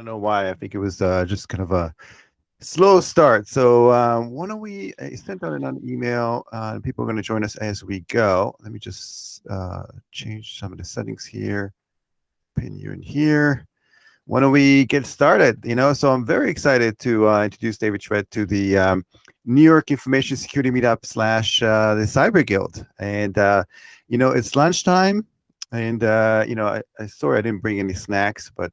don't know why. I think it was just kind of a slow start. So why don't we send out an email? People are going to join us as we go. Let me just change some of the settings here. Pin you in here. Why don't we get started? So I'm very excited to introduce David Schwed to the New York Information Security Meetup / the Cyber Guild. And it's lunchtime. And sorry I didn't bring any snacks, but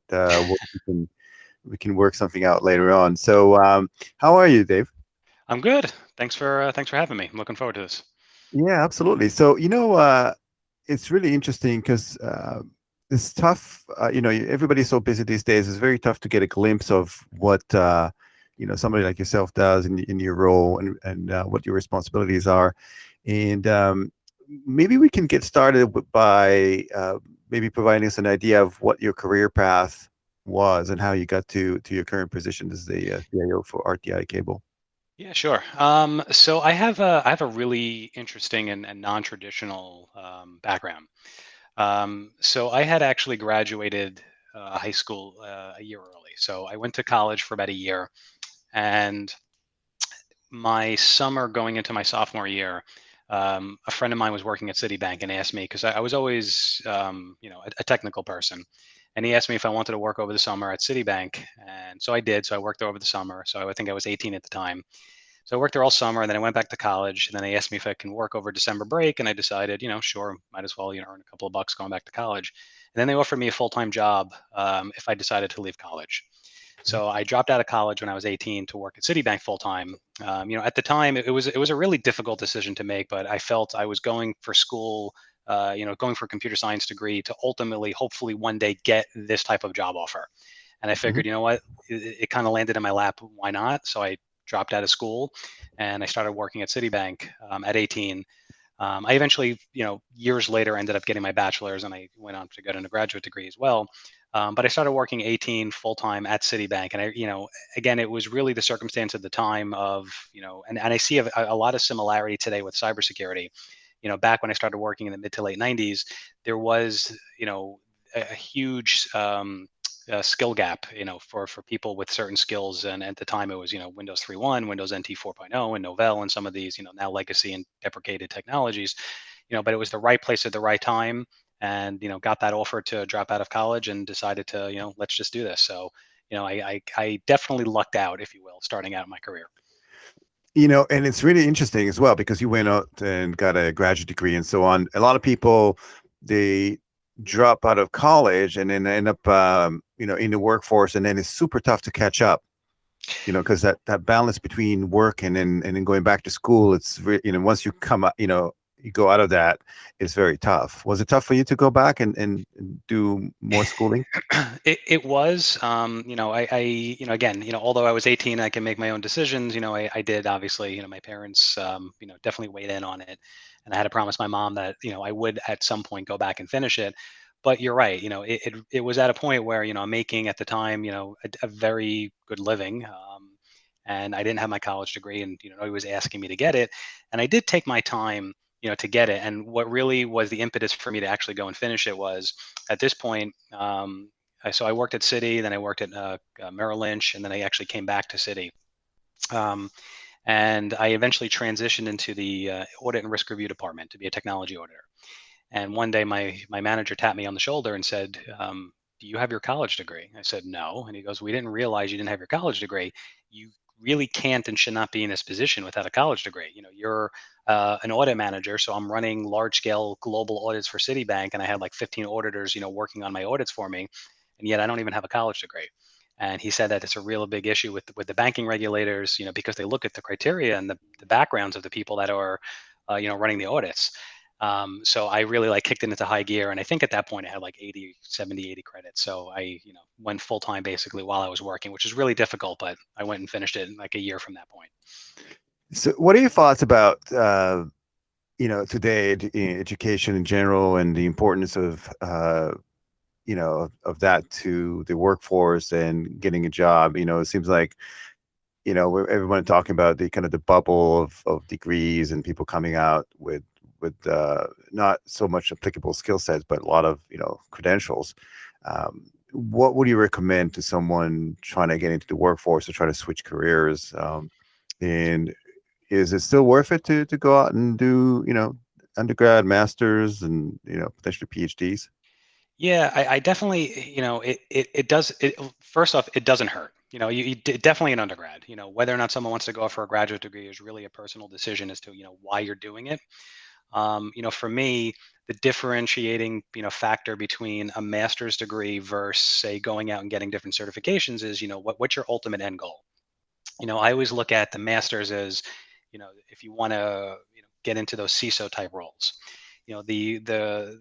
we can work something out later on. So how are you, Dave? I'm good. Thanks for having me. I'm looking forward to this. Yeah, absolutely. So it's really interesting because it's tough. Everybody's so busy these days. It's very tough to get a glimpse of what somebody like yourself does in your role and what your responsibilities are. And maybe we can get started by maybe providing us an idea of what your career path was and how you got to your current position as the CIO for RTI Cable. Yeah, sure. So I have a really interesting and non-traditional background. So I had actually graduated high school a year early. So I went to college for about a year, and my summer going into my sophomore year, a friend of mine was working at Citibank and asked me, because I was always a technical person, and he asked me if I wanted to work over the summer at Citibank, and so I did. So I worked there over the summer. So I think I was 18 at the time. So I worked there all summer, and then I went back to college. And then they asked me if I can work over December break, and I decided, sure, might as well, earn a couple of bucks going back to college. And then they offered me a full-time job if I decided to leave college. So I dropped out of college when I was 18 to work at Citibank full time. At the time, it was a really difficult decision to make, but I felt I was going for school, going for a computer science degree to ultimately, hopefully, one day get this type of job offer. And I Mhm. figured, you know what, it kind of landed in my lap. Why not? So I dropped out of school and I started working at Citibank at 18. I eventually, years later, ended up getting my bachelor's, and I went on to get an undergraduate degree as well. But I started working 18 full time at Citibank, and again, it was really the circumstance at the time of, and I see a lot of similarity today with cybersecurity. Back when I started working in the mid to late 90s, there was, a huge skill gap, for people with certain skills. And at the time, it was, Windows 3.1, Windows NT 4.0, and Novell, and some of these, now legacy and deprecated technologies. But it was the right place at the right time, and got that offer to drop out of college and decided to, let's just do this. So, I definitely lucked out, if you will, starting out my career. And it's really interesting as well because you went out and got a graduate degree and so on. A lot of people, they drop out of college and then end up, in the workforce, and then it's super tough to catch up. Because that balance between work and then going back to school, it's once you come up, you go out of that, it's very tough. Was it tough for you to go back and do more schooling? It was, again, although I was 18, I can make my own decisions. I did, obviously, my parents, definitely weighed in on it. And I had to promise my mom that, I would at some point go back and finish it. But you're right, it was at a point where, I'm making at the time, a very good living. And I didn't have my college degree, and, he was asking me to get it. And I did take my time, to get it. And what really was the impetus for me to actually go and finish it was, at this point, so I worked at Citi, then I worked at Merrill Lynch, and then I actually came back to Citi. Um, and I eventually transitioned into the audit and risk review department to be a technology auditor. And one day, my manager tapped me on the shoulder and said, "Do you have your college degree?" I said, "No." And he goes, "We didn't realize you didn't have your college degree. You really can't and should not be in this position without a college degree. You're an audit manager, so I'm running large scale global audits for Citibank, and I had like 15 auditors, working on my audits for me, and yet I don't even have a college degree." And he said that it's a real big issue with the banking regulators, because they look at the criteria and the backgrounds of the people that are, running the audits. So I really kicked it into high gear. And I think at that point I had like 80, 70, 80 credits. So I, went full time basically while I was working, which is really difficult, but I went and finished it in like a year from that point. So what are your thoughts about today, education in general, and the importance of of that to the workforce and getting a job? It seems like everyone talking about the kind of the bubble of degrees and people coming out with not so much applicable skill sets, but a lot of credentials. what would you recommend to someone trying to get into the workforce or try to switch careers? And is it still worth it to go out and do, undergrad, masters, and, potentially PhDs? Yeah, I definitely, it does. First off, it doesn't hurt. Definitely an undergrad. Whether or not someone wants to go for a graduate degree is really a personal decision as to, why you're doing it. For me, the differentiating, factor between a master's degree versus, say, going out and getting different certifications is, what's your ultimate end goal? I always look at the master's as, if you want to, get into those CISO type roles, the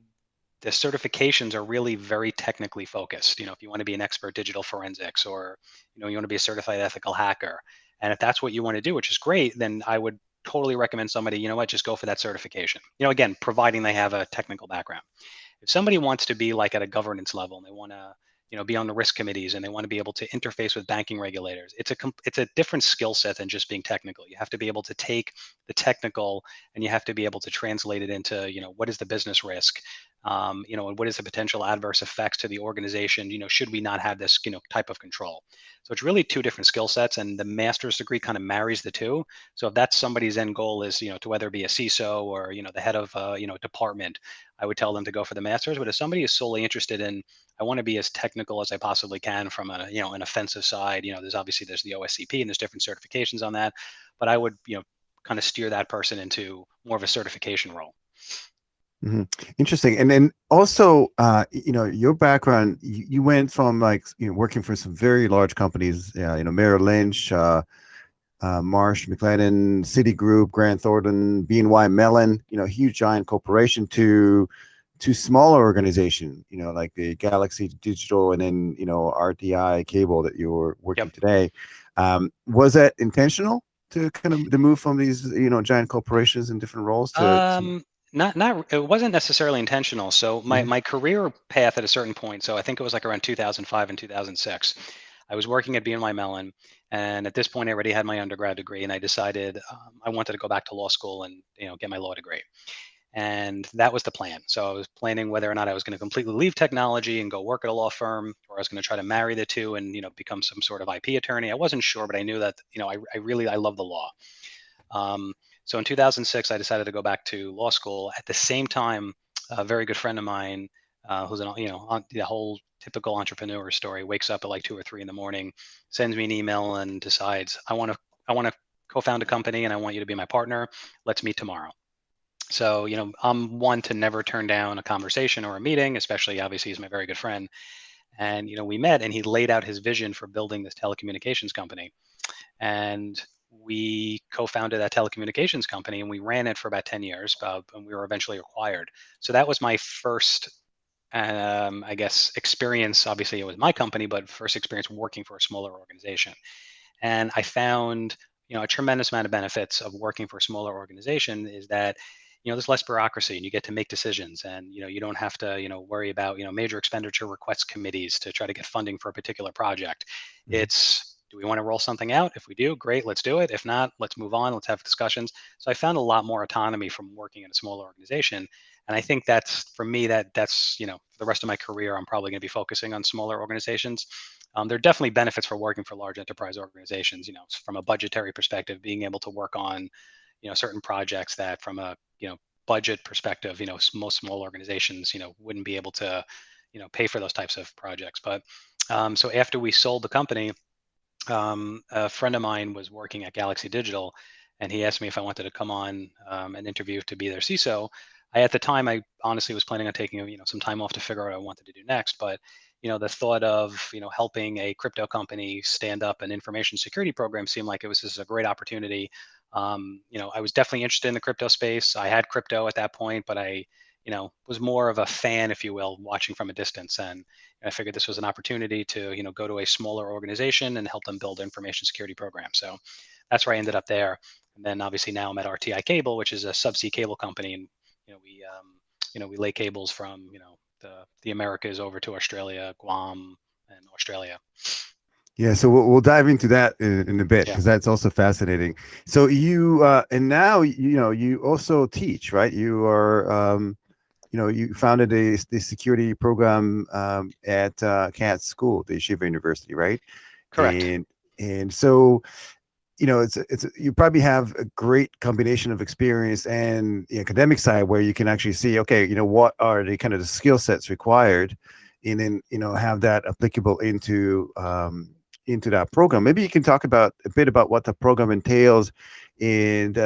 certifications are really very technically focused. If you want to be an expert digital forensics, or you want to be a certified ethical hacker, and if that's what you want to do, which is great, then I would totally recommend somebody, just go for that certification. Again, providing they have a technical background. If somebody wants to be like at a governance level and they want to, be on the risk committees and they want to be able to interface with banking regulators, it's a different skill set than just being technical. You have to be able to take the technical and you have to be able to translate it into, what is the business risk, and what is the potential adverse effects to the organization, should we not have this, type of control. So it's really two different skill sets, and the master's degree kind of marries the two. So if that's somebody's end goal is, to whether it be a CISO or, the head of, department, I would tell them to go for the master's. But if somebody is solely interested in, I want to be as technical as I possibly can from a, an offensive side, there's the OSCP and there's different certifications on that, but I would, kind of steer that person into more of a certification role. Mm-hmm. Interesting. And then also, your background, you went from working for some very large companies, Merrill Lynch, Marsh, McLennan, Citigroup, Grant Thornton, BNY Mellon, huge giant corporation, to smaller organization, like the Galaxy Digital, and then, RTI Cable that you were working today. Was that intentional to kind of move from these, giant corporations in different roles to Not it wasn't necessarily intentional. So my career path at a certain point, so I think it was like around 2005 and 2006, I was working at BNY Mellon, and at this point I already had my undergrad degree, and I decided I wanted to go back to law school and get my law degree. And that was the plan. So I was planning whether or not I was going to completely leave technology and go work at a law firm, or I was going to try to marry the two and become some sort of IP attorney. I wasn't sure, but I knew that I love the law. So in 2006, I decided to go back to law school. At the same time, a very good friend of mine, who's on the whole typical entrepreneur story, wakes up at like 2 or 3 in the morning, sends me an email, and decides, I want to co-found a company, and I want you to be my partner. Let's meet tomorrow. So I'm one to never turn down a conversation or a meeting, especially obviously he's my very good friend. And we met, and he laid out his vision for building this telecommunications company. And we co-founded that telecommunications company, and we ran it for about 10 years, and we were eventually acquired. So that was my first, I guess, experience. Obviously, it was my company, but first experience working for a smaller organization. And I found, a tremendous amount of benefits of working for a smaller organization is that, there's less bureaucracy, and you get to make decisions, and you don't have to worry about major expenditure request committees to try to get funding for a particular project. It's, do we want to roll something out? If we do, great, let's do it. If not, let's move on. Let's have discussions. So I found a lot more autonomy from working in a smaller organization. And I think that's, for me, that's, for the rest of my career, I'm probably going to be focusing on smaller organizations. There are definitely benefits for working for large enterprise organizations, from a budgetary perspective, being able to work on, certain projects that from a, budget perspective, most small organizations, wouldn't be able to, pay for those types of projects. But so after we sold the company, a friend of mine was working at Galaxy Digital, and he asked me if I wanted to come on an interview to be their CISO. At the time, I honestly was planning on taking some time off to figure out what I wanted to do next. But the thought of helping a crypto company stand up an information security program seemed like it was just a great opportunity. I was definitely interested in the crypto space. I had crypto at that point, but I was more of a fan, if you will, watching from a distance. And I figured this was an opportunity to, go to a smaller organization and help them build information security programs. So that's where I ended up there. And then obviously now I'm at RTI Cable, which is a subsea cable company. And, we lay cables from, the Americas over to Australia, Guam, and Australia. Yeah, so we'll dive into that in a bit, because that's also fascinating. So you and now you also teach, right? You are you founded the security program at Cat School, the Yeshiva University, right? Correct. And so it's you probably have a great combination of experience and the academic side where you can actually see, okay, what are the kind of the skill sets required, and then have that applicable into that program. Maybe you can talk about a bit about what the program entails, and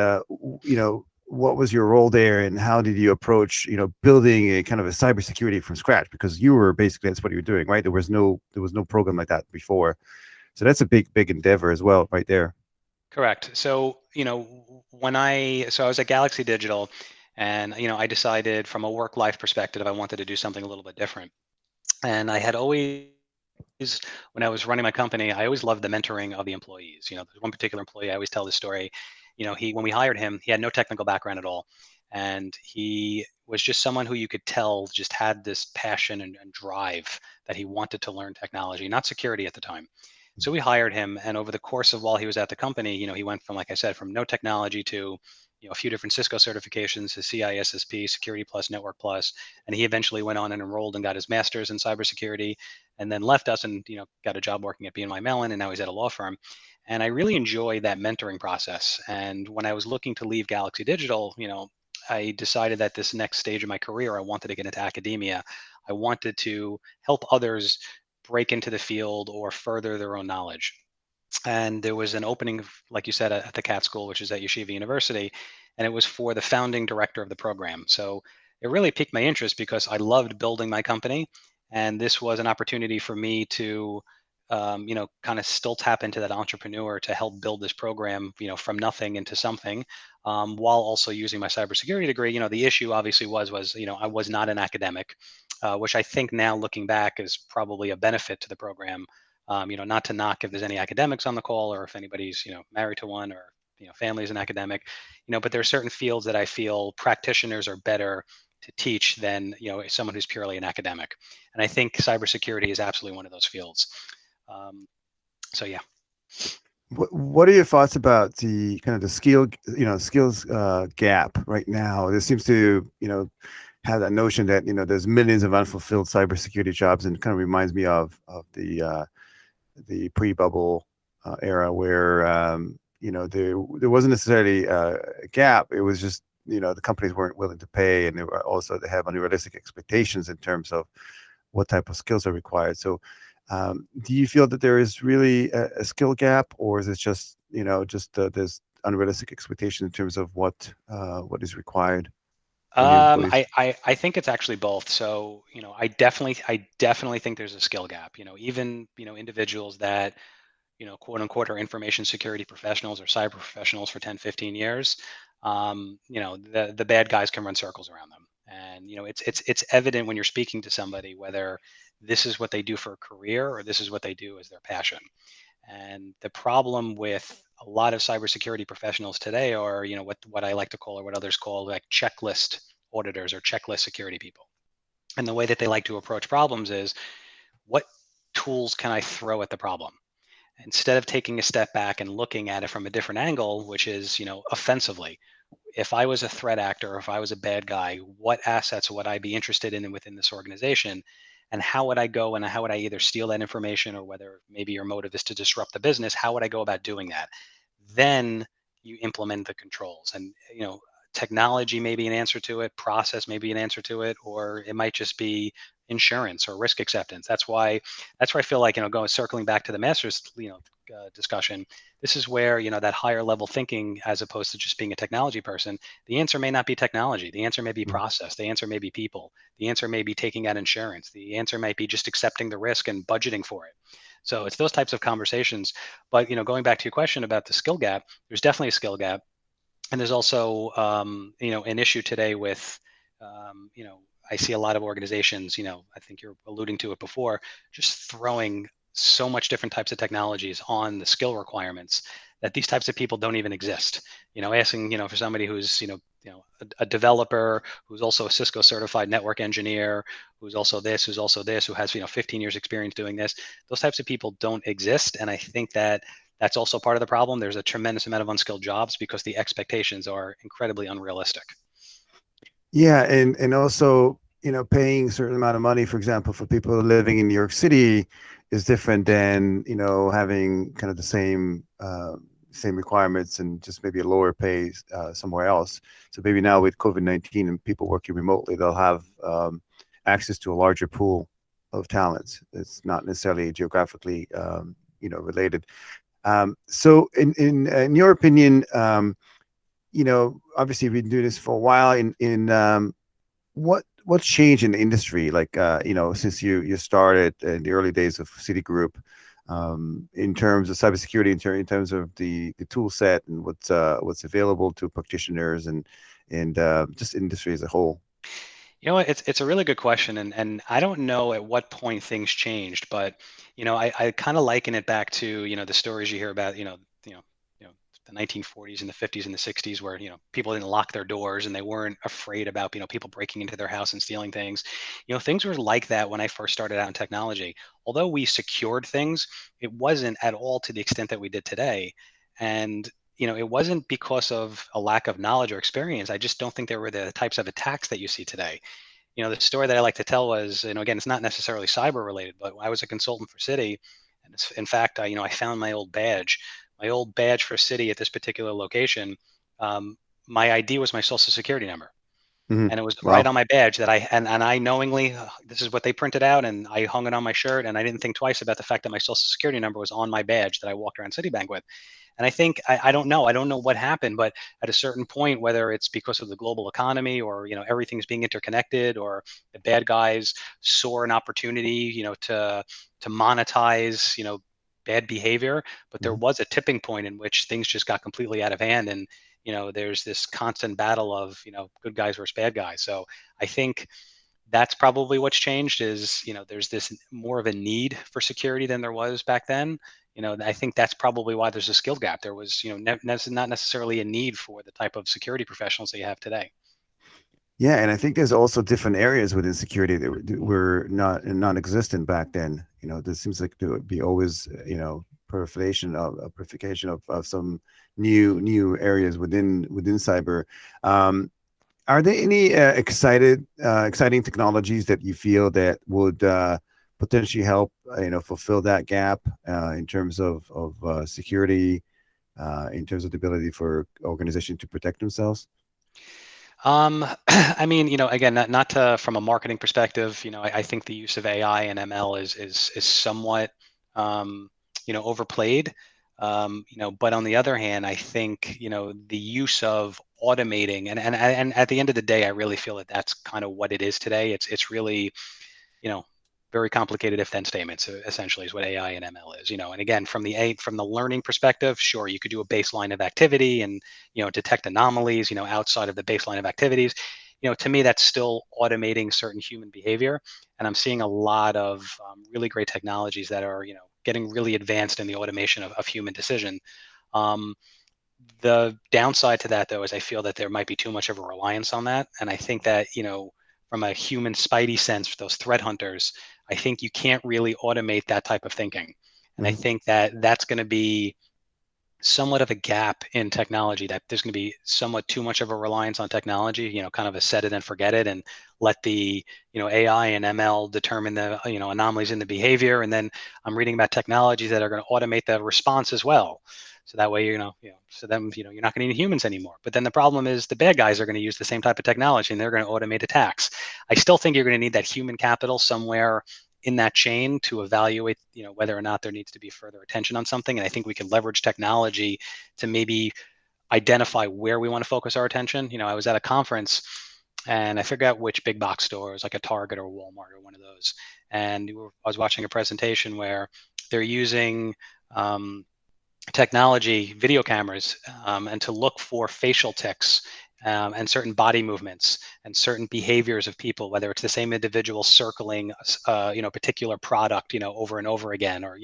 what was your role there, and how did you approach building a kind of a cybersecurity from scratch, because you were basically, that's what you were doing, right? There was no program like that before, so that's a big endeavor as well, right there. Correct. So, so I was at Galaxy Digital, and, I decided from a work-life perspective, I wanted to do something a little bit different. And I had always, when I was running my company, I always loved the mentoring of the employees. There's one particular employee, I always tell this story. When we hired him, he had no technical background at all. And he was just someone who you could tell just had this passion and drive that he wanted to learn technology, not security at the time. So we hired him, and over the course of while he was at the company, he went from, like I said, from no technology to, a few different Cisco certifications, his CISSP, Security Plus, Network Plus, and he eventually went on and enrolled and got his master's in cybersecurity, and then left us and got a job working at BNY Mellon, and now he's at a law firm. And I really enjoy that mentoring process. And when I was looking to leave Galaxy Digital, I decided that this next stage of my career, I wanted to get into academia. I wanted to help others break into the field or further their own knowledge. And there was an opening, like you said, at the CAT School, which is at Yeshiva University, and it was for the founding director of the program. So it really piqued my interest because I loved building my company, and this was an opportunity for me to, kind of still tap into that entrepreneur to help build this program, from nothing into something, while also using my cybersecurity degree. The issue obviously was I was not an academic, which I think now looking back is probably a benefit to the program. Not to knock if there's any academics on the call or if anybody's, married to one, or, family is an academic, but there are certain fields that I feel practitioners are better to teach than, someone who's purely an academic. And I think cybersecurity is absolutely one of those fields. Um, so yeah. What are your thoughts about the kind of the skills gap right now? There seems to, have that notion that, there's millions of unfulfilled cybersecurity jobs, and it kind of reminds me of the pre-bubble era where, there wasn't necessarily a gap. It was just, the companies weren't willing to pay, and they have unrealistic expectations in terms of what type of skills are required. So do you feel that there is really a skill gap, or is it just there's unrealistic expectation in terms of what is required from the employees? I think it's actually both. So, I definitely think there's a skill gap. Even, individuals that, quote unquote, are information security professionals or cyber professionals for 10, 15 years, the bad guys can run circles around them. And, it's evident when you're speaking to somebody whether this is what they do for a career or this is what they do as their passion. And the problem with a lot of cybersecurity professionals today are, what I like to call, or what others call, like checklist auditors or checklist security people. And the way that they like to approach problems is, what tools can I throw at the problem? Instead of taking a step back and looking at it from a different angle, which is, offensively. If I was a threat actor, or if I was a bad guy, what assets would I be interested in within this organization? And how would I go, and how would I either steal that information, or whether maybe your motive is to disrupt the business, how would I go about doing that? Then you implement the controls. And, technology may be an answer to it, process may be an answer to it, or it might just be insurance or risk acceptance. That's where I feel like, going, circling back to the master's, discussion, this is where, that higher level thinking, as opposed to just being a technology person, the answer may not be technology. The answer may be Mm. process. The answer may be people. The answer may be taking out insurance. The answer might be just accepting the risk and budgeting for it. So it's those types of conversations. But, going back to your question about the skill gap, there's definitely a skill gap. And there's also, an issue today with, I see a lot of organizations, I think you're alluding to it before, just throwing so much different types of technologies on the skill requirements that these types of people don't even exist. Asking, for somebody who's, a developer, who's also a Cisco certified network engineer, who's also this, who has, 15 years experience doing this, those types of people don't exist. And I think that that's also part of the problem. There's a tremendous amount of unskilled jobs because the expectations are incredibly unrealistic. Yeah, and also, paying a certain amount of money, for example, for people living in New York City is different than, having kind of the same requirements and just maybe a lower pay somewhere else. So maybe now with COVID-19 and people working remotely, they'll have access to a larger pool of talents. It's not necessarily geographically, related. So in your opinion, obviously you've been doing this for a while. What's changed in the industry? Like, since you started in the early days of Citigroup, in terms of cybersecurity, in terms of the tool set and what's available to practitioners and just industry as a whole. You know what? It's a really good question, and I don't know at what point things changed, but I kind of liken it back to the stories you hear about the 1940s and the 50s and the 60s, where people didn't lock their doors and they weren't afraid about people breaking into their house and stealing things. Things were like that when I first started out in technology. Although we secured things, it wasn't at all to the extent that we did today, and it wasn't because of a lack of knowledge or experience. I just don't think there were the types of attacks that you see today. The story that I like to tell was, again, it's not necessarily cyber related, but I was a consultant for Citi, and in fact, I found my old badge for Citi at this particular location. Um, my ID was my social security number, Hmm. and it was right Wow. on my badge that and I knowingly, this is what they printed out, and I hung it on my shirt, and I didn't think twice about the fact that my social security number was on my badge that I walked around Citibank with. And I think I don't know what happened, but at a certain point, whether it's because of the global economy or everything's being interconnected, or the bad guys saw an opportunity, to monetize, bad behavior. But there Mhm. was a tipping point in which things just got completely out of hand, and there's this constant battle of good guys versus bad guys. So I think that's probably what's changed is there's this more of a need for security than there was back then. I think that's probably why there's a skill gap. There was not necessarily a need for the type of security professionals that you have today. Yeah, and I think there's also different areas within security that were not non-existent back then. There seems like there would be always, proliferation of purification of some new areas within cyber. Um, are there any exciting technologies that you feel that would potentially help, fulfill that gap in terms of security, in terms of the ability for organizations to protect themselves? I mean, again, not to, from a marketing perspective, I think the use of AI and ML is somewhat, overplayed. But on the other hand, I think, the use of automating and at the end of the day, I really feel that that's kind of what it is today. It's really, you know, very complicated if then statements essentially is what AI and ML is, and again, from the learning perspective, sure, you could do a baseline of activity and, detect anomalies, outside of the baseline of activities. To me, that's still automating certain human behavior. And I'm seeing a lot of really great technologies that are, getting really advanced in the automation of human decision. Um, the downside to that, though, is I feel that there might be too much of a reliance on that. And I think that, from a human spidey sense, for those threat hunters, I think you can't really automate that type of thinking. And I Mhm. think that that's going to be somewhat of a gap in technology, that there's going to be somewhat too much of a reliance on technology, kind of a set it and forget it, and let the, AI and ML determine the, anomalies in the behavior. And then I'm reading about technologies that are going to automate the response as well. So that way, so then, you're not going to need humans anymore. But then the problem is the bad guys are going to use the same type of technology and they're going to automate attacks. I still think you're going to need that human capital somewhere in that chain to evaluate, whether or not there needs to be further attention on something. And I think we can leverage technology to maybe identify where we want to focus our attention. I was at a conference and I forgot which big box store, it was like a Target or a Walmart or one of those. And I was watching a presentation where they're using technology, video cameras, and to look for facial tics, and certain body movements and certain behaviors of people, whether it's the same individual circling, particular product, over and over again, or,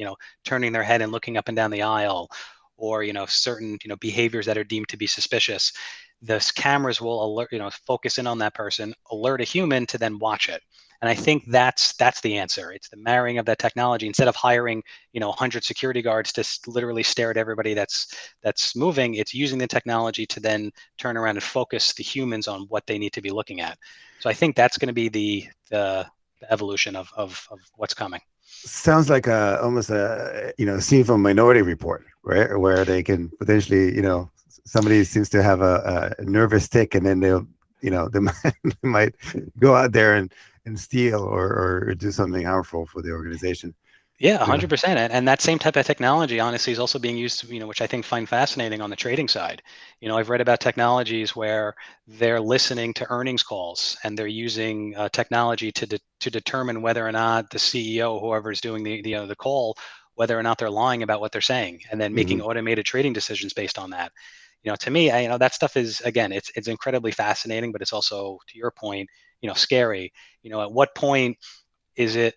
turning their head and looking up and down the aisle, or, certain, behaviors that are deemed to be suspicious. this cameras will alert, focus in on that person, alert a human to then watch it. And I think that's the answer. It's the marrying of that technology. Instead of hiring, 100 security guards to literally stare at everybody that's moving, it's using the technology to then turn around and focus the humans on what they need to be looking at. So I think that's going to be the evolution of what's coming. Sounds like almost a scene from Minority Report, right? Where they can potentially, somebody seems to have a nervous tick, and then they'll, they might go out there and steal or do something harmful for the organization. Yeah, Yeah. 100%. And that same type of technology, honestly, is also being used, which I think find fascinating on the trading side. I've read about technologies where they're listening to earnings calls and they're using technology to determine whether or not the CEO, whoever is doing the call, whether or not they're lying about what they're saying, and then making automated trading decisions based on that. To me, that stuff is, again, it's incredibly fascinating, but it's also, to your point, scary. At what point is it,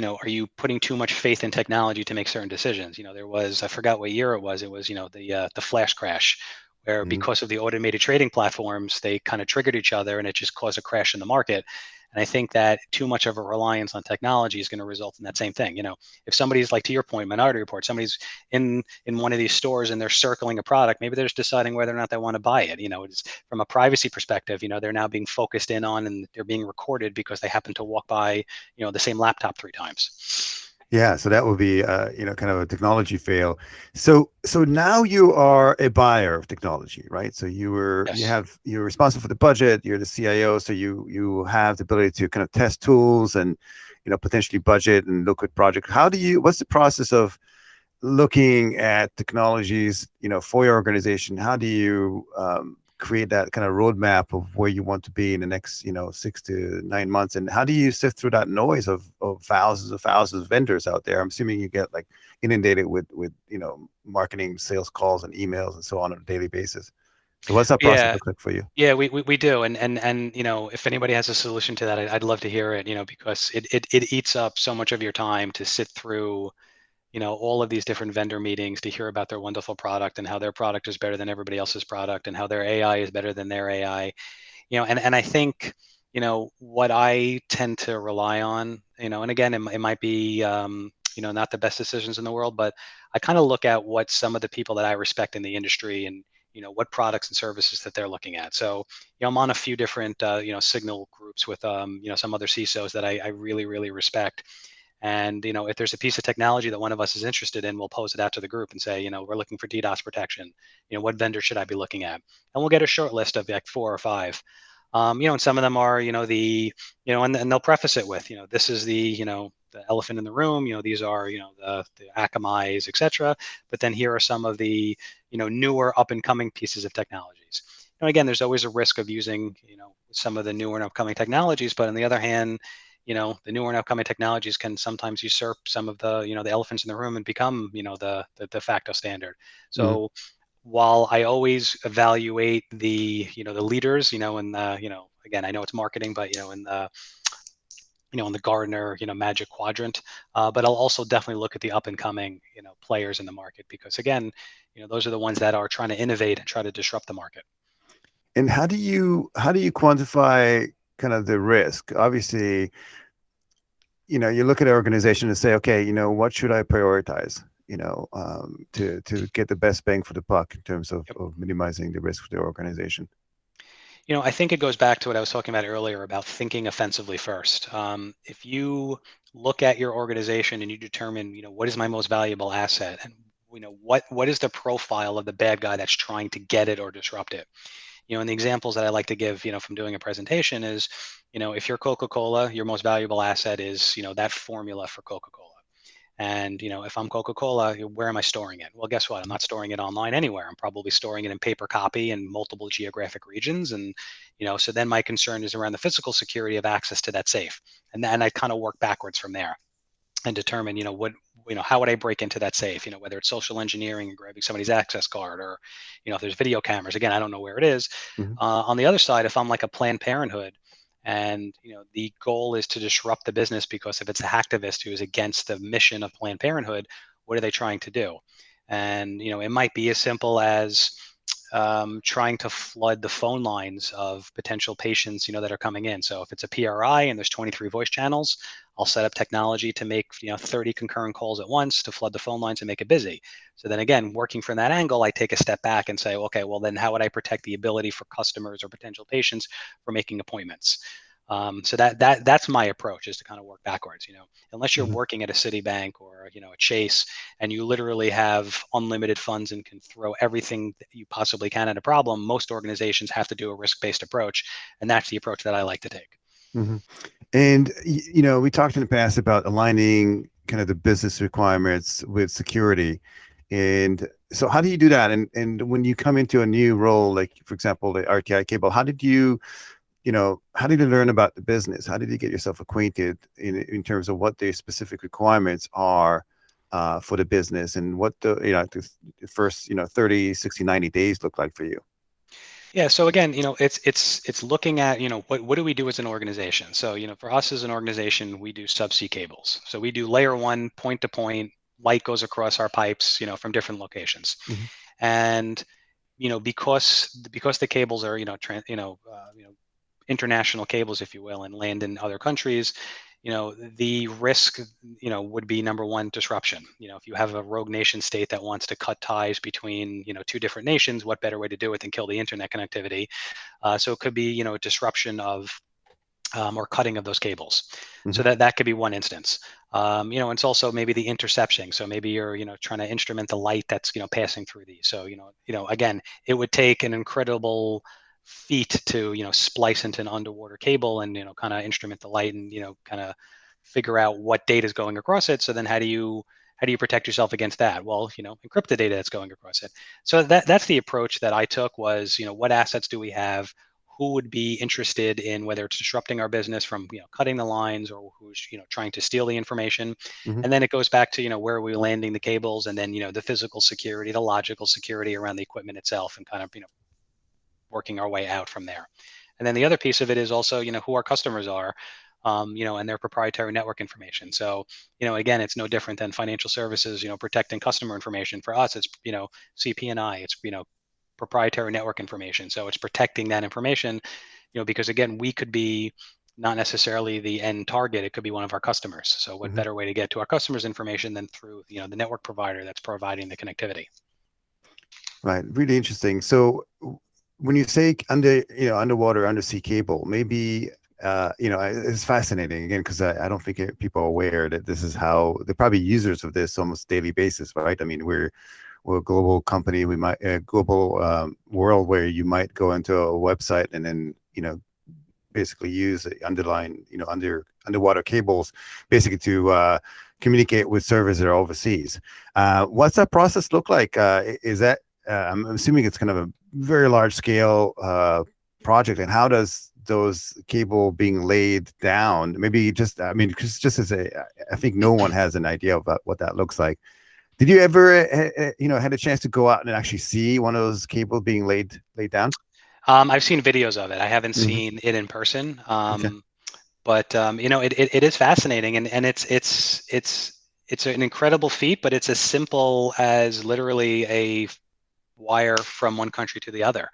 are you putting too much faith in technology to make certain decisions? There was, I forgot what year it was, the flash crash, where because of the automated trading platforms, they kind of triggered each other and it just caused a crash in the market. And I think that too much of a reliance on technology is going to result in that same thing. If somebody's, like, to your point, Minority Report, somebody's in one of these stores and they're circling a product, maybe they're just deciding whether or not they want to buy it. It's from a privacy perspective, they're now being focused in on, and they're being recorded because they happen to walk by, the same laptop 3 times. Yeah, so that would be kind of a technology fail. So now you are a buyer of technology, right? So you're Yes. responsible for the budget, you're the CIO, so you have the ability to kind of test tools and potentially budget and look at projects. What's the process of looking at technologies, for your organization? How do you create that kind of roadmap of where you want to be in the next, 6 to 9 months? And how do you sift through that noise of thousands of vendors out there? I'm assuming you get like inundated with marketing, sales calls and emails and so on a daily basis. So what's that process Yeah. look like for you? Yeah, we do. And if anybody has a solution to that, I'd love to hear it, because it eats up so much of your time to sit through, all of these different vendor meetings to hear about their wonderful product and how their product is better than everybody else's product and how their AI is better than their AI. And I think, what I tend to rely on, and again, it might be, not the best decisions in the world, but I kind of look at what some of the people that I respect in the industry and, what products and services that they're looking at. So, I'm on a few different, signal groups with, some other CISOs that I really, really respect. And, if there's a piece of technology that one of us is interested in, we'll pose it out to the group and say, we're looking for DDoS protection. What vendor should I be looking at? And we'll get a short list of like 4 or 5. And some of them are, and they'll preface it with, this is the elephant in the room. These are, the Akamai's, et cetera. But then here are some of the, newer up and coming pieces of technologies. Again, there's always a risk of using, some of the newer and upcoming technologies. But on the other hand, the newer and upcoming technologies can sometimes usurp some of the, the elephants in the room and become, the de facto standard. Mhm. So while I always evaluate the, the leaders, in the, again, I know it's marketing, but, in the, in the Gartner, Magic Quadrant, but I'll also definitely look at the up and coming, players in the market, because again, those are the ones that are trying to innovate and try to disrupt the market. And how do you quantify kind of the risk? Obviously, you look at an organization and say, okay, what should I prioritize? To get the best bang for the buck in terms of, Yep. of minimizing the risk for the organization. I think it goes back to what I was talking about earlier about thinking offensively first. If you look at your organization and you determine, what is my most valuable asset, and what is the profile of the bad guy that's trying to get it or disrupt it. And the examples that I like to give, from doing a presentation is, if you're Coca-Cola, your most valuable asset is, that formula for Coca-Cola. And, if I'm Coca-Cola, where am I storing it? Well, guess what? I'm not storing it online anywhere. I'm probably storing it in paper copy in multiple geographic regions. And, so then my concern is around the physical security of access to that safe. And then I kind of work backwards from there and determine, how would I break into that safe? Whether it's social engineering and grabbing somebody's access card, or, if there's video cameras, again, I don't know where it is. Mhm. On the other side, if I'm like a Planned Parenthood, and the goal is to disrupt the business because if it's a hacktivist who is against the mission of Planned Parenthood, what are they trying to do? And it might be as simple as trying to flood the phone lines of potential patients, that are coming in. So if it's a PRI and there's 23 voice channels, I'll set up technology to make 30 concurrent calls at once to flood the phone lines and make it busy. So then again, working from that angle, I take a step back and say, okay, well then how would I protect the ability for customers or potential patients for making appointments? So that's my approach, is to kind of work backwards. Unless you're Mhm. working at a Citibank or a Chase, and you literally have unlimited funds and can throw everything that you possibly can at a problem, most organizations have to do a risk-based approach, and that's the approach that I like to take. Mhm. And we talked in the past about aligning kind of the business requirements with security. And so how do you do that? And when you come into a new role, like for example, the RTI Cable, how did you learn about the business? How did you get yourself acquainted in terms of what the specific requirements are for the business, and what the first 30, 60, 90 days look like for you? Yeah. So again, it's looking at, what do we do as an organization? So, for us as an organization, we do subsea cables. So we do layer one, point to point, light goes across our pipes, from different locations. Mhm. And, because the cables are, international cables, if you will, and land in other countries, the risk, would be number one, disruption. If you have a rogue nation state that wants to cut ties between, two different nations, what better way to do it than kill the internet connectivity? So it could be, disruption of or cutting of those cables. So Mhm. that could be one instance. It's also maybe the intercepting. So maybe you're, trying to instrument the light that's, passing through these. So, again, it would take an incredible feat to, splice into an underwater cable and, kind of instrument the light and, kind of figure out what data is going across it. So then how do you protect yourself against that? Well, encrypt the data that's going across it. So that's the approach that I took was, what assets do we have? Who would be interested in whether it's disrupting our business from cutting the lines, or who's trying to steal the information. Mhm. And then it goes back to where are we landing the cables, and then the physical security, the logical security around the equipment itself, and kind of working our way out from there. And then the other piece of it is also who our customers are, and their proprietary network information. So again, it's no different than financial services, protecting customer information. For us, it's CP&I, it's proprietary network information. So it's protecting that information, because again, we could be not necessarily the end target. It could be one of our customers. So what Mhm. better way to get to our customers' information than through, the network provider that's providing the connectivity? Right. Really interesting. So when you say underwater, undersea cable, maybe it's fascinating again, because I don't think people are aware that this is how they're probably users of this almost daily basis, right? I mean, we're a global company. We might a global world where you might go into a website and then basically use the underlying underwater cables basically to communicate with servers that are overseas. What's that process look like? Is that I'm assuming it's kind of a very large scale project, and how does those cable being laid down? Maybe just I mean, just as I think no one has an idea about what that looks like. Did you ever, had a chance to go out and actually see one of those cables being laid down? I've seen videos of it. I haven't Hmm. seen it in person. Okay. But it is fascinating, and it's an incredible feat, but it's as simple as literally a wire from one country to the other.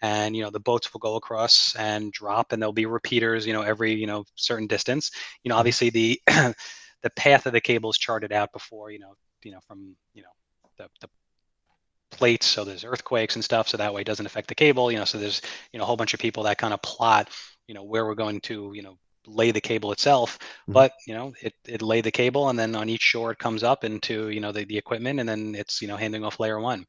And the boats will go across and drop, and there'll be repeaters every certain distance. Hmm. Obviously the the path of the cable is charted out before, from the plates, so there's earthquakes and stuff, so that way it doesn't affect the cable. So there's a whole bunch of people that kind of plot where we're going to lay the cable itself. Hmm. But it lay the cable, and then on each shore it comes up into the equipment, and then it's handing off layer one.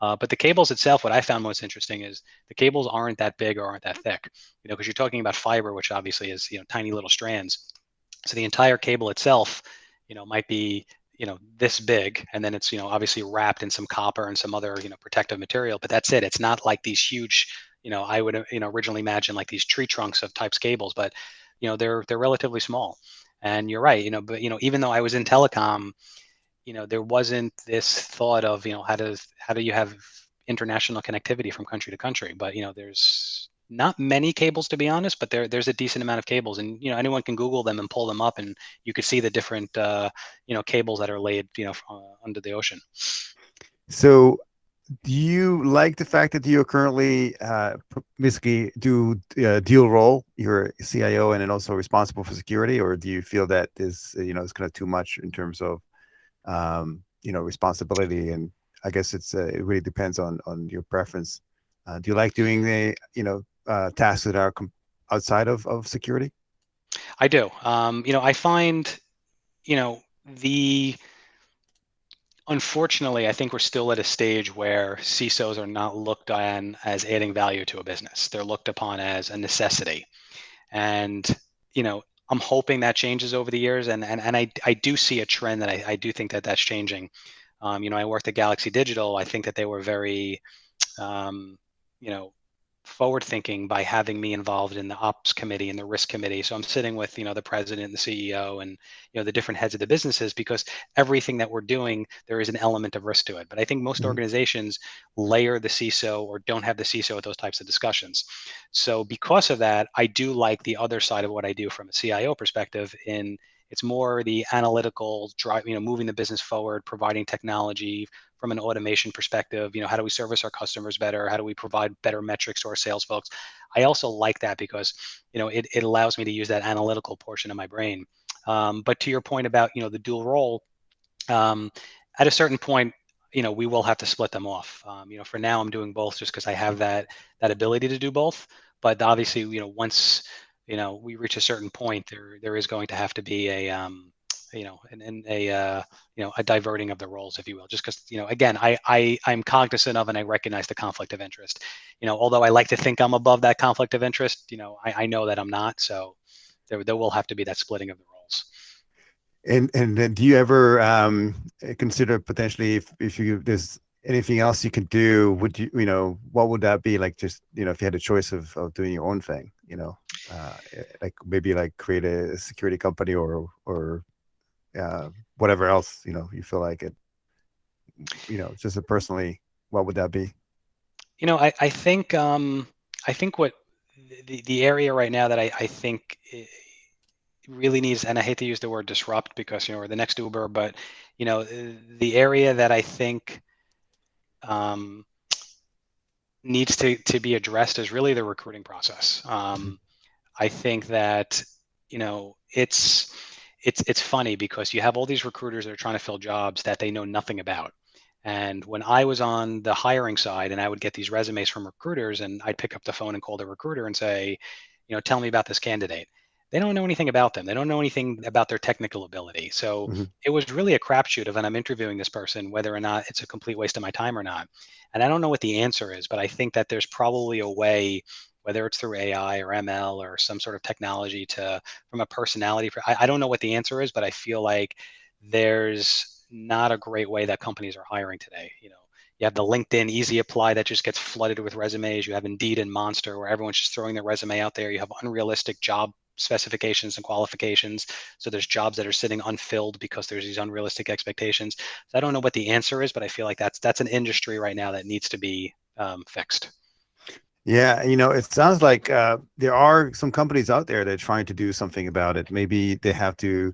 But the cables itself, what I found most interesting is the cables aren't that big or aren't that thick, because you're talking about fiber, which obviously is tiny little strands. So the entire cable itself might be this big, and then it's obviously wrapped in some copper and some other protective material, but that's it. It's not like these huge, I would originally imagine like these tree trunks of types cables, but they're relatively small. And you're right, but even though I was in telecom, there wasn't this thought of how do you have international connectivity from country to country. But there's not many cables, to be honest, but there's a decent amount of cables, and anyone can Google them and pull them up, and you could see the different cables that are laid under the ocean. So Do you like the fact that you currently basically do dual role? You're CIO and then also responsible for security, or do you feel that is kind of too much in terms of responsibility? And I guess it really depends on your preference. Do you like doing the tasks that are outside of security? I do. I find, the unfortunately, I think we're still at a stage where CISOs are not looked on as adding value to a business. They're looked upon as a necessity. And, I'm hoping that changes over the years. And I do see a trend that I do think that that's changing. I worked at Galaxy Digital. I think that they were very, um, you know, forward thinking by having me involved in the ops committee and the risk committee. So I'm sitting with, the president and the CEO and, the different heads of the businesses, because everything that we're doing, there is an element of risk to it. But I think most Mhm. organizations layer the CISO or don't have the CISO at those types of discussions. So because of that, I do like the other side of what I do from a CIO perspective. In It's more the analytical drive, moving the business forward, providing technology from an automation perspective. How do we service our customers better? How do we provide better metrics to our sales folks? I also like that because it allows me to use that analytical portion of my brain. But to your point about the dual role, um, at a certain point, we will have to split them off. For now, I'm doing both just because I have that ability to do both. But obviously, once we reach a certain point, there is going to have to be a and a diverting of the roles, if you will, just because again, I'm cognizant of and I recognize the conflict of interest. Although I like to think I'm above that conflict of interest, I know that I'm not. So there will have to be that splitting of the roles. And then do you ever consider potentially there's anything else you could do? Would what would that be like? Just if you had a choice of doing your own thing, like maybe like create a security company or whatever else you feel like it. Just a personally, what would that be? I think what the area right now that I think really needs, and I hate to use the word disrupt because we're the next Uber, but the area that I think um, needs to be addressed is really the recruiting process. Mhm. I think that it's funny because you have all these recruiters that are trying to fill jobs that they know nothing about. And when I was on the hiring side and I would get these resumes from recruiters and I'd pick up the phone and call the recruiter and say, tell me about this candidate. They don't know anything about them. They don't know anything about their technical ability. So Mhm. it was really a crapshoot of when I'm interviewing this person, whether or not it's a complete waste of my time or not. And I don't know what the answer is, but I think that there's probably a way, whether it's through AI or ML or some sort of technology from a personality. I don't know what the answer is, but I feel like there's not a great way that companies are hiring today. You have the LinkedIn Easy Apply that just gets flooded with resumes. You have Indeed and Monster where everyone's just throwing their resume out there. You have unrealistic job specifications and qualifications. So there's jobs that are sitting unfilled because there's these unrealistic expectations. So I don't know what the answer is, but I feel like that's an industry right now that needs to be fixed. Yeah, it sounds like there are some companies out there that are trying to do something about it. Maybe they have to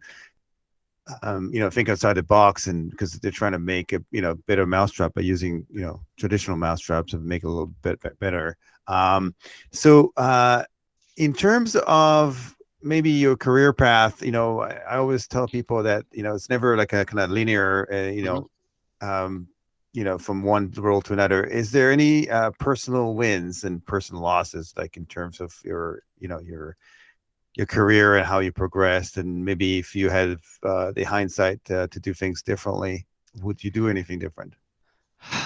think outside the box, and because they're trying to make a better mousetrap by using traditional mousetraps and make it a little bit better. So in terms of maybe your career path, I always tell people that it's never like a kind of linear, Hmm. um, from one role to another. Is there any personal wins and personal losses, like in terms of your career and how you progressed, and maybe if you had the hindsight to do things differently, would you do anything different?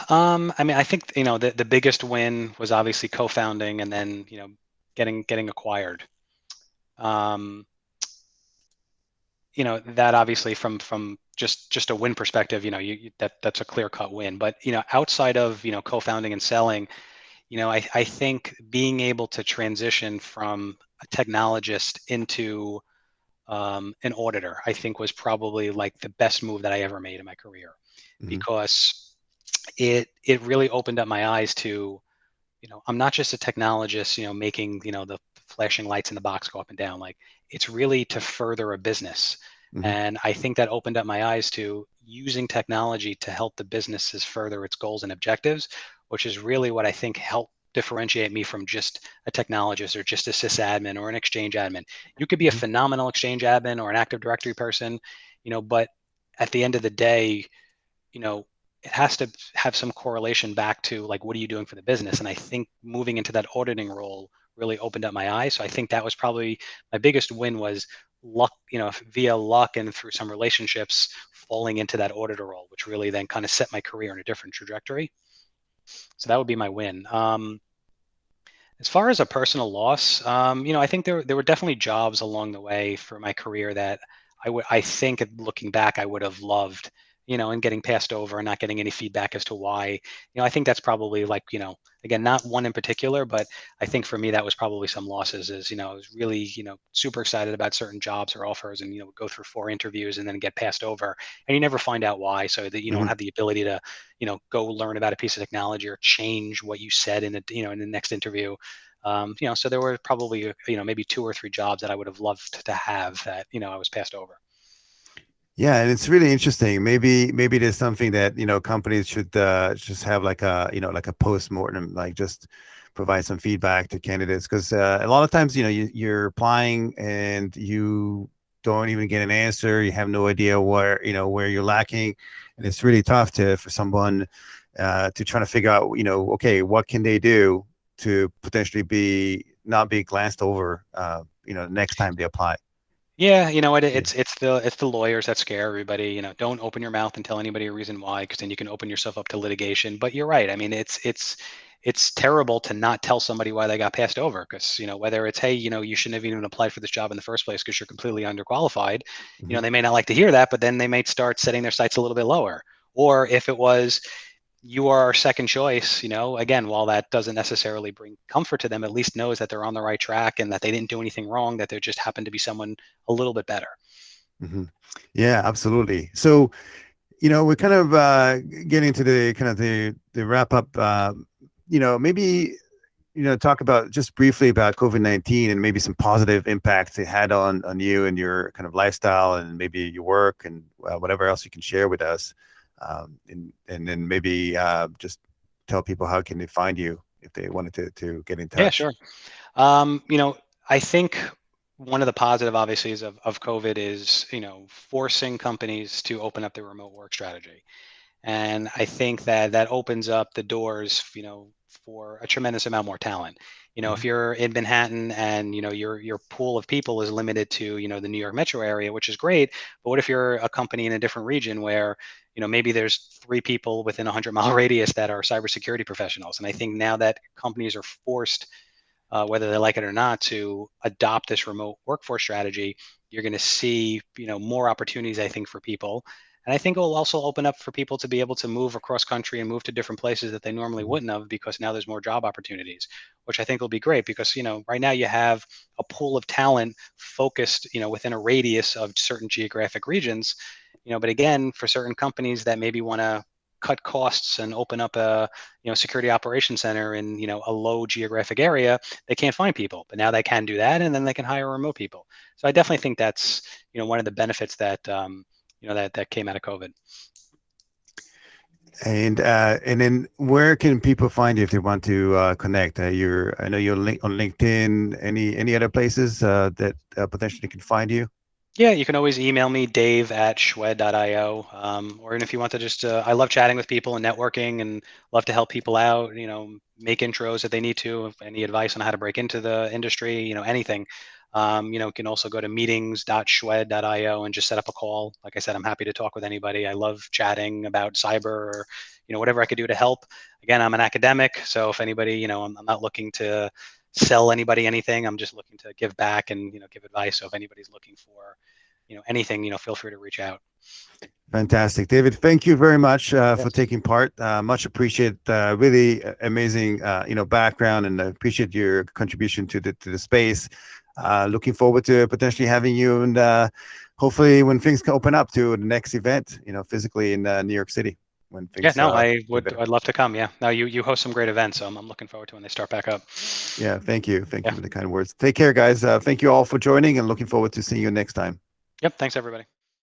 I mean, I think the biggest win was obviously co-founding and then getting acquired. Um, that obviously from just a win perspective, that's a clear cut win. But outside of co-founding and selling, I think being able to transition from a technologist into an auditor, I think was probably like the best move that I ever made in my career, Hmm. because it really opened up my eyes to, I'm not just a technologist, making, the flashing lights in the box go up and down. Like, it's really to further a business. Hmm. And I think that opened up my eyes to, using technology to help the businesses further its goals and objectives, which is really what I think helped differentiate me from just a technologist or just a sysadmin or an exchange admin. You could be a Mhm. phenomenal exchange admin or an Active Directory person, but at the end of the day, it has to have some correlation back to like, what are you doing for the business? And I think moving into that auditing role really opened up my eyes. So I think that was probably my biggest win, was luck, via luck and through some relationships, falling into that auditor role, which really then kind of set my career in a different trajectory. So that would be my win. As far as a personal loss, I think there were definitely jobs along the way for my career that I think looking back, I would have loved, and getting passed over and not getting any feedback as to why. I think that's probably like, again, not one in particular, but I think for me, that was probably some losses is, I was really, super excited about certain jobs or offers and, go through 4 interviews and then get passed over, and you never find out why. So that you don't Mhm. have the ability to, go learn about a piece of technology or change what you said in the, in the next interview. So there were probably, maybe 2 or 3 jobs that I would have loved to have that, I was passed over. Yeah, and it's really interesting. Maybe there's something that companies should just have like a like a post-mortem, like just provide some feedback to candidates, because a lot of times you're applying and you don't even get an answer. You have no idea where you're lacking, and it's really tough for someone to try to figure out okay, what can they do to potentially not be glanced over next time they apply. Yeah, Yeah. it's the lawyers that scare everybody. Don't open your mouth and tell anybody a reason why, because then you can open yourself up to litigation. But you're right. I mean, it's terrible to not tell somebody why they got passed over, because whether it's, hey, you shouldn't have even applied for this job in the first place because you're completely underqualified. Mhm. They may not like to hear that, but then they may start setting their sights a little bit lower. Or if it was, you are our second choice, again, while that doesn't necessarily bring comfort to them, at least knows that they're on the right track and that they didn't do anything wrong, that there just happened to be someone a little bit better. Mhm. Yeah, absolutely. So, we're kind of getting to the kind of the wrap up. Maybe talk about just briefly about COVID-19 and maybe some positive impacts it had on you and your kind of lifestyle and maybe your work and whatever else you can share with us. And then maybe just tell people how can they find you if they wanted to get in Yeah, touch. sure. I think one of the positive, obviously, of COVID is, forcing companies to open up their remote work strategy. And I think that opens up the doors, for a tremendous amount more talent. If Mhm. you're in Manhattan and, your pool of people is limited to, the New York metro area, which is great. But what if you're a company in a different region where, maybe there's 3 people within a 100-mile radius that are cybersecurity professionals? And I think now that companies are forced, whether they like it or not, to adopt this remote workforce strategy, you're going to see, more opportunities, I think, for people. And I think it will also open up for people to be able to move across country and move to different places that they normally Mhm. wouldn't have, because now there's more job opportunities, which I think will be great, because, right now you have a pool of talent focused, within a radius of certain geographic regions, but again, for certain companies that maybe want to cut costs and open up a, security operations center in, a low geographic area, they can't find people. But now they can do that, and then they can hire remote people. So I definitely think that's, one of the benefits that, that came out of COVID. And then where can people find you if they want to connect? I know you're on LinkedIn. Any other places that potentially can find you? Yeah, you can always email me, dave@schwed.io. Or if you want to just, I love chatting with people and networking and love to help people out, make intros if they need to, if any advice on how to break into the industry, anything. You can also go to meetings.schwed.io and just set up a call. Like I said, I'm happy to talk with anybody. I love chatting about cyber or, whatever I could do to help. Again, I'm an academic, so if anybody, I'm not looking to sell anybody anything. I'm just looking to give back and, give advice. So if anybody's looking for, anything, feel free to reach out. Fantastic, David. Thank you very much for Yes. taking part. Much appreciate. Really amazing, background, and I appreciate your contribution to the space. Looking forward to potentially having you, and hopefully when things can open up to the next event, physically in New York City when Yeah, things no, get better. I'd love to come. Yeah. No, you host some great events. So I'm looking forward to when they start back up. Yeah, thank you. Thank Yeah. you for the kind words. Take care, guys. Thank you all for joining, and looking forward to seeing you next time. Yep. Thanks, everybody.